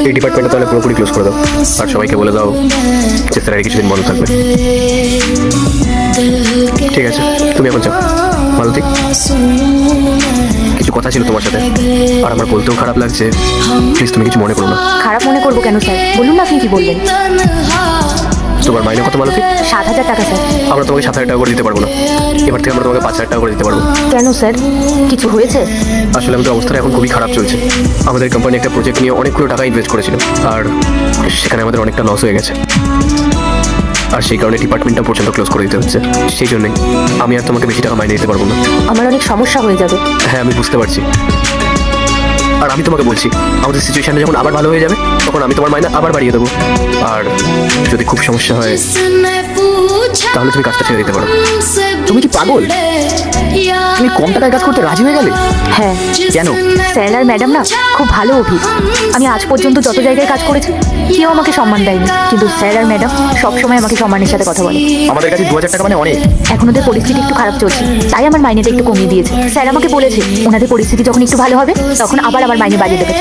এই ডিপার্টমেন্টটা তাহলে পুরোপুরি ক্লোজ করে দাও, আর সবাইকে বলে দাও যে স্যালারি কিছুদিন বন্ধ থাকবে। ঠিক আছে, তুমি এখন যাও। মালতী, কিছু কথা ছিল তোমার সাথে, আর আমার বলতেও খারাপ লাগছে, প্লিজ তুমি কিছু মনে করো না। খারাপ মনে করবো কেন স্যার? বলুন না আপনি কি বলবেন। তোমার মাইনে কত মালতী? 7,000 টাকা স্যার। আমরা তোমাকে 7,000 টাকা করে দিতে পারবো না, এবার থেকে আমরা তোমাকে 5,000 টাকা করে দিতে পারবো। কেন স্যার, কিছু হয়েছে? আসলে আমাদের অবস্থা এখন খুবই খারাপ চলছে। আমাদের কোম্পানি একটা প্রজেক্ট নিয়ে অনেকগুলো টাকা ইনভেস্ট করেছিল, আর সেখানে আমাদের অনেকটা লস হয়ে গেছে, আর সেই কারণে ডিপার্টমেন্টটা পর্যন্ত ক্লোজ করে দিতে হচ্ছে। সেই জন্যই আমি আর তোমাকে বেশি টাকা মাইনে দিতে পারবো না। আমার অনেক সমস্যা হয়ে যাবে। হ্যাঁ, আমি বুঝতে পারছি, আর আমি তোমাকে বলছি আমাদের সিচুয়েশনটা যখন আবার ভালো হয়ে যাবে তখন আমি তোমার মাইনে আবার বাড়িয়ে দেবো, আর যদি খুব সমস্যা হয় তাহলে তুমি কাজটা ছেড়ে দিতে পারো। তুমি কি পাগল? তুমি কম টাকায় কাজ করতে রাজি হয়ে গেলে? হ্যাঁ। কেন? স্যার আর ম্যাডাম না খুব ভালো অভি। আমি আজ পর্যন্ত যত জায়গায় কাজ করেছি কেউ আমাকে সম্মান দেয়নি, কিন্তু স্যার আর ম্যাডাম সবসময় আমাকে সম্মানের সাথে কথা বলে। আমাদের কাছে 2,000 টাকা মানে অনেক। এখন ওদের পরিস্থিতি একটু খারাপ চলছে, তাই আমার মাইনেটা একটু কমিয়ে দিয়েছে। স্যার আমাকে বলেছে ওনাদের পরিস্থিতি যখন একটু ভালো হবে তখন আবার আমার মাইনে বাড়িয়ে দেবে।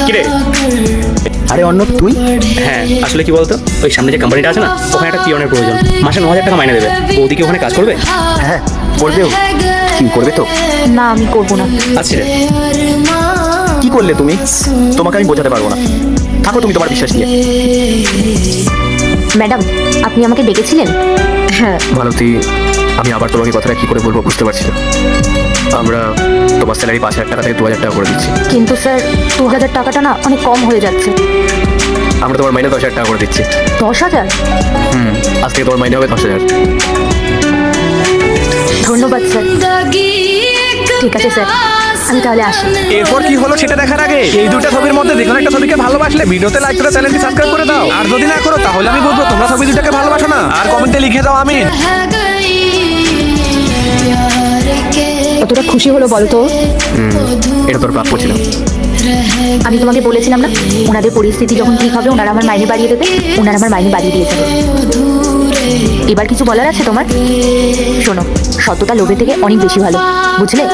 কিরে? আরে অর্ণব, তুই? হ্যাঁ, আসলে কি বলতো, ওই সামনে যে কোম্পানিটা আছে না, ওখানে একটা পিয়নের প্রয়োজন। মাসে 9,000 টাকা মাইনে দেবে। বৌদি কি ওখানে কাজ করবে? হ্যাঁ, করবেও। কি করবে তো? না, আমি করবো না। আচ্ছা রে, কি করলে তুমি? তোমাকে আমি বোঝাতে পারবো না, থাকো তুমি তোমার বিশ্বাস নিয়ে। ম্যাডাম, আপনি আমাকে ডেকেছিলেন? হ্যাঁ। মালতী, আমি আবার তোমাকে কথাটা কি করে বলবো বুঝতে পারছি না। আমরা তোমার স্যালারি 5,000 টাকা থেকে 2,000 টাকা করে দিচ্ছি। কিন্তু স্যার 2,000 টাকাটা না অনেক কম হয়ে যাচ্ছে। আমরা তোমার মাইনে 10,000 টাকা করে দিচ্ছি। 10,000? আজ থেকে তোমার মাইনে হবে 10,000। ধন্যবাদ স্যার। ঠিক আছে স্যার, আমি তাহলে আসি। এরপর কি হলো সেটা দেখার আগে এই দুটো ছবির মধ্যে যে কোনো একটা ছবিকে ভালোবাসলে ভিডিওতে লাইক করে চ্যানেলটি সাবস্ক্রাইব করে দাও, আর যদি না করো তাহলে আমি বলবো তোমরা ছবি দুটাকে ভালোবাসো না, আর কমেন্টে লিখে দাও আমিন। কতটা খুশি হলো বলো তো? এটা তোর প্রাপ্য ছিল। আমি তোমাকে বলেছিলাম না ওনাদের পরিস্থিতি যখন ঠিক হবে ওনারা আমার মাইনে বাড়িয়ে দেবে। ওনারা আমার মাইনে বাড়িয়ে দিয়েছে। এবার কিছু বলার আছে তোমার? শোনো, সততা লোভের থেকে অনেক বেশি ভালো, বুঝলে?